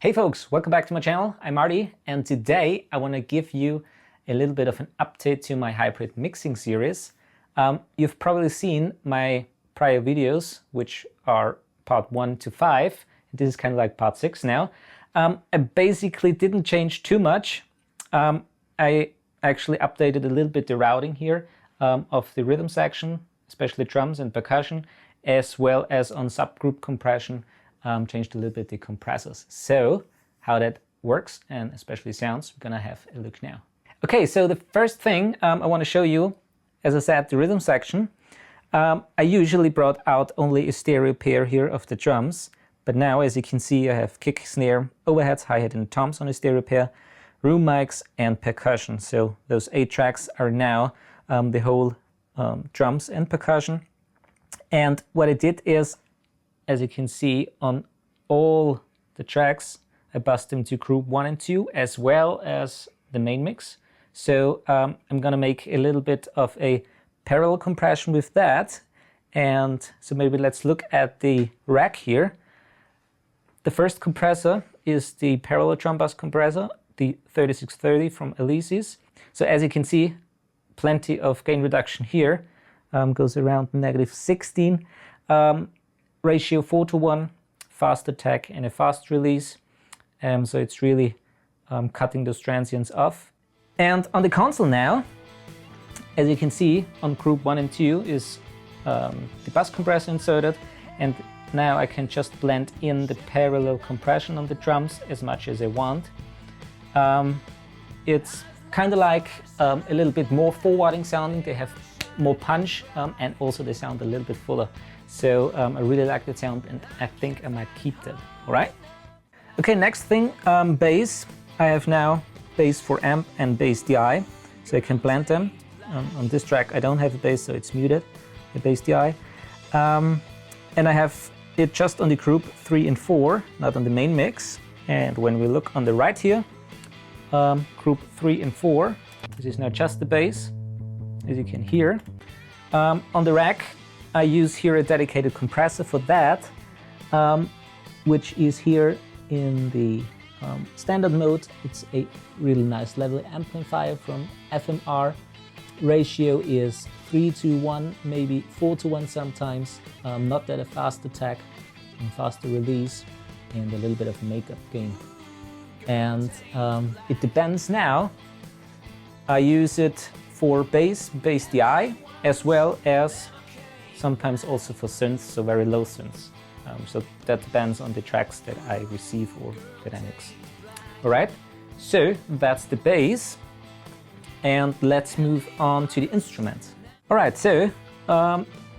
Hey folks, welcome back to my channel. I'm Marty, and today I want to give you a little bit of an update to my hybrid mixing series. You've probably seen my prior videos, which are part 1 to 5. This is kind of like part 6 now. I basically didn't change too much. I actually updated a little bit the routing here of the rhythm section, especially drums and percussion, as well as on subgroup compression. Changed a little bit the compressors. So how that works and especially sounds, we're gonna have a look now. Okay, so the first thing I want to show you, as I said, the rhythm section. I usually brought out only a stereo pair here of the drums, but now as you can see I have kick, snare, overheads, hi-hat and toms on a stereo pair, room mics and percussion. So those 8 tracks are now the whole drums and percussion. And what I did is, as you can see on all the tracks, I bussed them to group 1 and 2 as well as the main mix. So I'm gonna make a little bit of a parallel compression with that. And so maybe let's look at the rack here. The first compressor is the parallel drum bus compressor, the 3630 from Alesis. So as you can see, plenty of gain reduction here, goes around -16. Ratio 4:1, fast attack and a fast release. So it's really cutting those transients off. And on the console now, as you can see, on group 1 and 2 is the bus compressor inserted. And now I can just blend in the parallel compression on the drums as much as I want. It's kind of like a little bit more forwarding sounding. They have more punch and also they sound a little bit fuller. So I really like the sound and I think I might keep that, all right? Okay, next thing, bass. I have now bass for amp and bass DI, so I can blend them. On this track I don't have a bass, so it's muted, the bass DI. And I have it just on the group 3 and 4, not on the main mix. And when we look on the right here, group 3 and 4, this is now just the bass, as you can hear. On the rack, I use here a dedicated compressor for that, which is here in the standard mode. It's a really nice level amplifier from FMR. Ratio is 3:1, maybe 4:1 sometimes. Not that a fast attack and faster release, and a little bit of makeup gain. And it depends now. I use it for bass DI, as well as sometimes also for synths, so very low synths. So that depends on the tracks that I receive or that I mix. All right, so that's the bass. And let's move on to the instruments. All right, so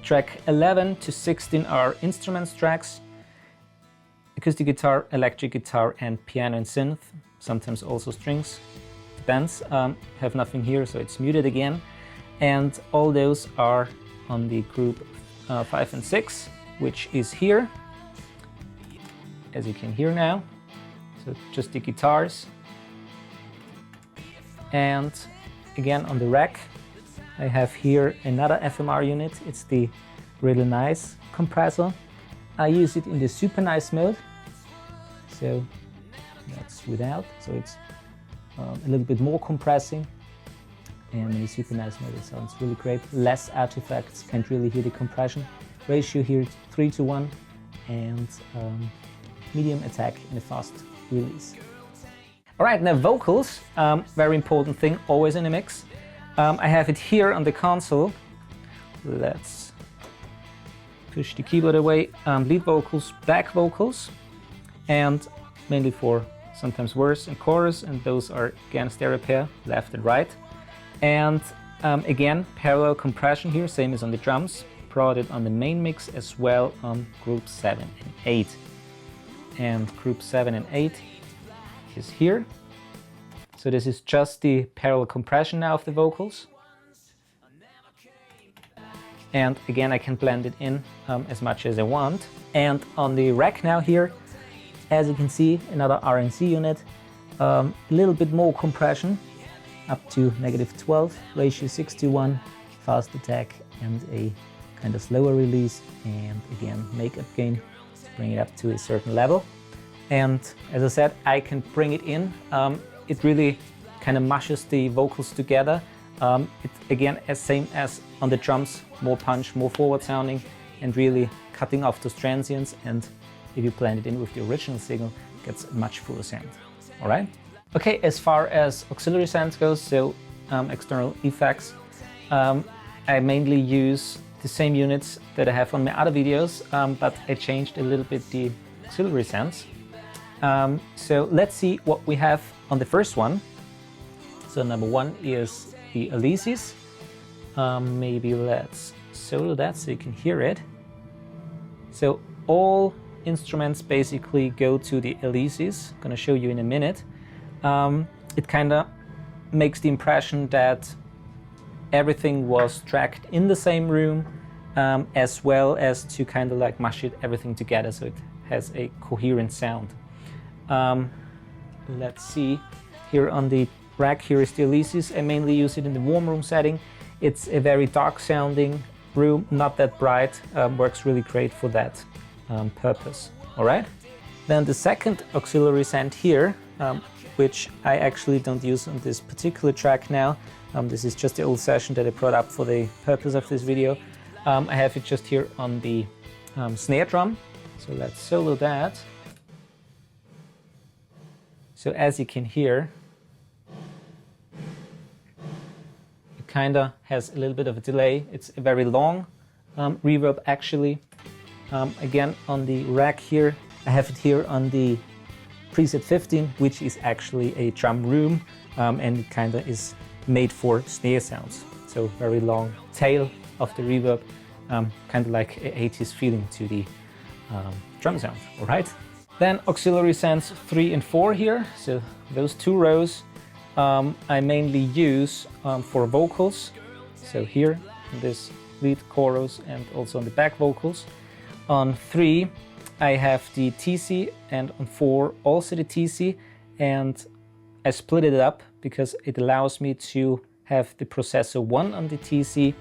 track 11 to 16 are instruments tracks. Acoustic guitar, electric guitar, and piano and synth. Sometimes also strings, depends. Have nothing here, so it's muted again. And all those are on the group 5 and 6, which is here, as you can hear now. So just the guitars. And again on the rack, I have here another FMR unit. It's the really nice compressor. I use it in the super nice mode. So that's without, so it's a little bit more compressing. And in the super nice mode, it sounds really great. Less artifacts, can't really hear the compression. Ratio here 3:1 and medium attack and a fast release. All right, now vocals, very important thing, always in a mix. I have it here on the console. Let's push the keyboard away. Lead vocals, back vocals, and mainly for sometimes verse and chorus, and those are again stereo pair, left and right. And again, parallel compression here, same as on the drums. Brought it on the main mix as well on group 7 and 8. And group 7 and 8 is here. So this is just the parallel compression now of the vocals. And again, I can blend it in as much as I want. And on the rack now here, as you can see, another RNC unit, a little bit more compression, up to -12, ratio 6:1, fast attack and a kind of slower release, and again makeup gain to bring it up to a certain level. And as I said, I can bring it in. It really kind of mushes the vocals together. It's again as same as on the drums, more punch, more forward sounding, and really cutting off those transients. And if you blend it in with the original signal, it gets a much fuller sound. All right. Okay, as far as auxiliary sounds goes, so external effects, I mainly use the same units that I have on my other videos, but I changed a little bit the auxiliary sounds. So let's see what we have on the first one. So number one is the Alesis. Maybe let's solo that so you can hear it. So all instruments basically go to the Alesis. I'm gonna show you in a minute. It kind of makes the impression that everything was tracked in the same room, as well as to kind of like mush it everything together so it has a coherent sound. Let's see, here on the rack, here is the Alesis. I mainly use it in the warm room setting. It's a very dark sounding room, not that bright, works really great for that purpose. All right. Then the second auxiliary sound here, which I actually don't use on this particular track now. This is just the old session that I brought up for the purpose of this video. I have it just here on the snare drum. So let's solo that. So as you can hear, it kind of has a little bit of a delay. It's a very long reverb actually. Again, on the rack here, I have it here on the preset 15, which is actually a drum room, and it kind of is made for snare sounds. So very long tail of the reverb, kind of like an 80s feeling to the drum sound. All right. Then auxiliary sounds 3 and 4 here. So those two rows I mainly use for vocals. So here, this lead chorus and also on the back vocals. On 3, I have the TC, and on 4 also the TC, and I split it up because it allows me to have the processor 1 on the TC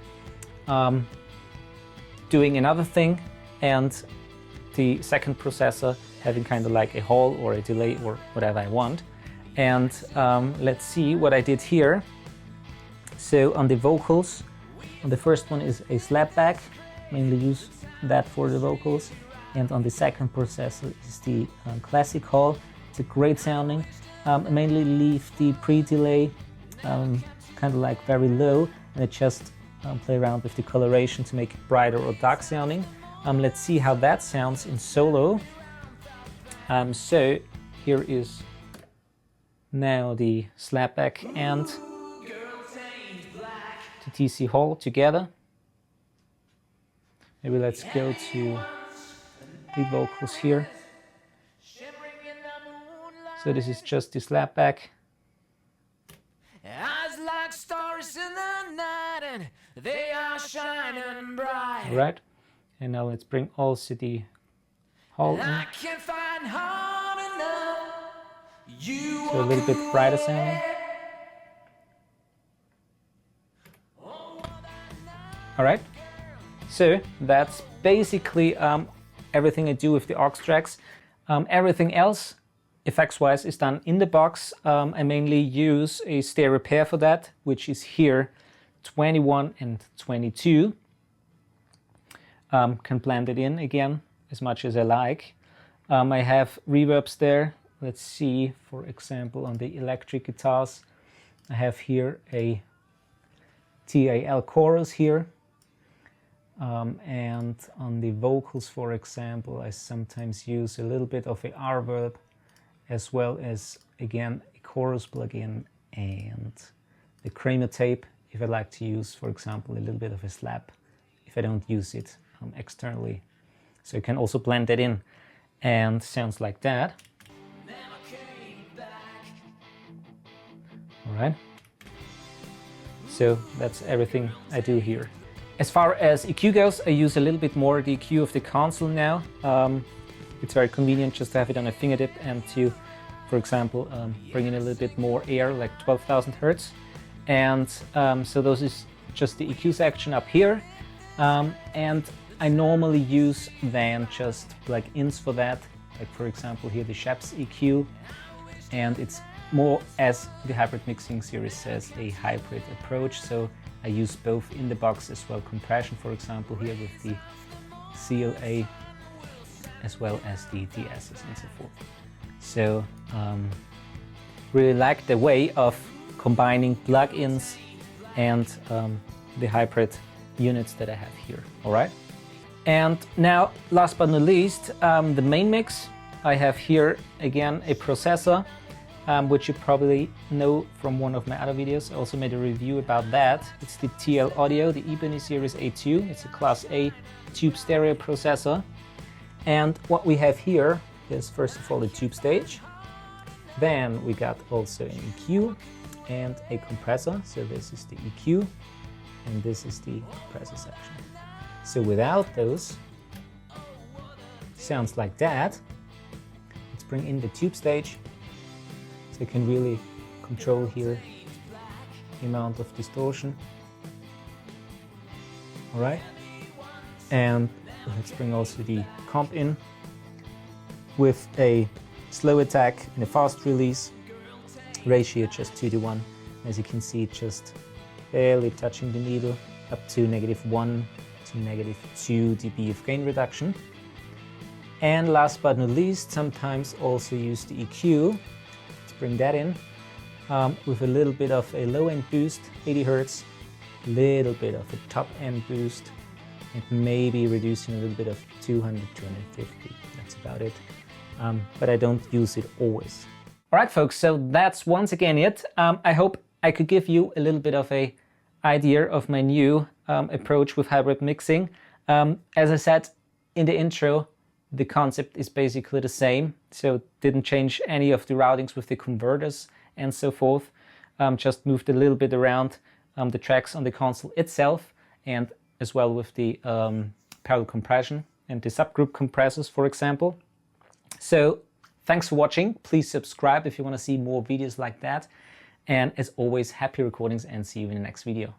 doing another thing, and the second processor having kind of like a hall or a delay or whatever I want. And let's see what I did here. So on the vocals, on the first one is a slapback, mainly use that for the vocals. And on the second processor is the classic hall. It's a great sounding. I mainly leave the pre-delay kind of like very low, and I just play around with the coloration to make it brighter or dark sounding. Let's see how that sounds in solo. So here is now the slapback and the TC hall together. Maybe let's go to the vocals here. So this is just the slapback. Eyes like stars in the night and they are shining bright. All right, and now let's bring also the hall in. I can't find hard enough. So a little bit brighter sounding. All right, so that's basically everything I do with the aux tracks. Everything else, effects-wise, is done in the box. I mainly use a stereo pair for that, which is here, 21 and 22. Can blend it in again as much as I like. I have reverbs there. Let's see, for example, on the electric guitars, I have here a TAL chorus here. And on the vocals, for example, I sometimes use a little bit of a reverb, as well as, again, a chorus plugin and the Kramer tape, if I like to use, for example, a little bit of a slap, if I don't use it externally. So you can also blend that in, and sounds like that. All right. So that's everything I do here. As far as EQ goes, I use a little bit more the EQ of the console now. It's very convenient just to have it on a fingertip and to, for example, bring in a little bit more air, like 12,000 Hertz. And so those is just the EQ section up here. And I normally use then just plugins for that. like for example here the Shaps EQ, and it's more, as the hybrid mixing series says, a hybrid approach. So I use both in the box as well compression, for example here with the CLA, as well as the DSs and so forth. So really like the way of combining plugins and the hybrid units that I have here. All right. And now, last but not least, the main mix. I have here again a processor, which you probably know from one of my other videos. I also made a review about that. It's the TL Audio, the Ebony Series A2. It's a Class A tube stereo processor. And what we have here is first of all the tube stage. Then we got also an EQ and a compressor. So this is the EQ and this is the compressor section. So without those, sounds like that. Let's bring in the tube stage so you can really control here the amount of distortion. All right. And let's bring also the comp in with a slow attack and a fast release ratio just 2:1. As you can see, just barely touching the needle, up to -1 to -2 dB of gain reduction. And last but not least, sometimes also use the EQ. Let's bring that in with a little bit of a low end boost, 80 Hertz, a little bit of a top end boost, and maybe reducing a little bit of 200, 250. That's about it. But I don't use it always. All right, folks, so that's once again it. I hope I could give you a little bit of a idea of my new approach with hybrid mixing. As I said in the intro, the concept is basically the same, so didn't change any of the routings with the converters and so forth. Just moved a little bit around the tracks on the console itself, and as well with the parallel compression and the subgroup compressors, for example. So thanks for watching. Please subscribe if you want to see more videos like that. And as always, happy recordings and see you in the next video.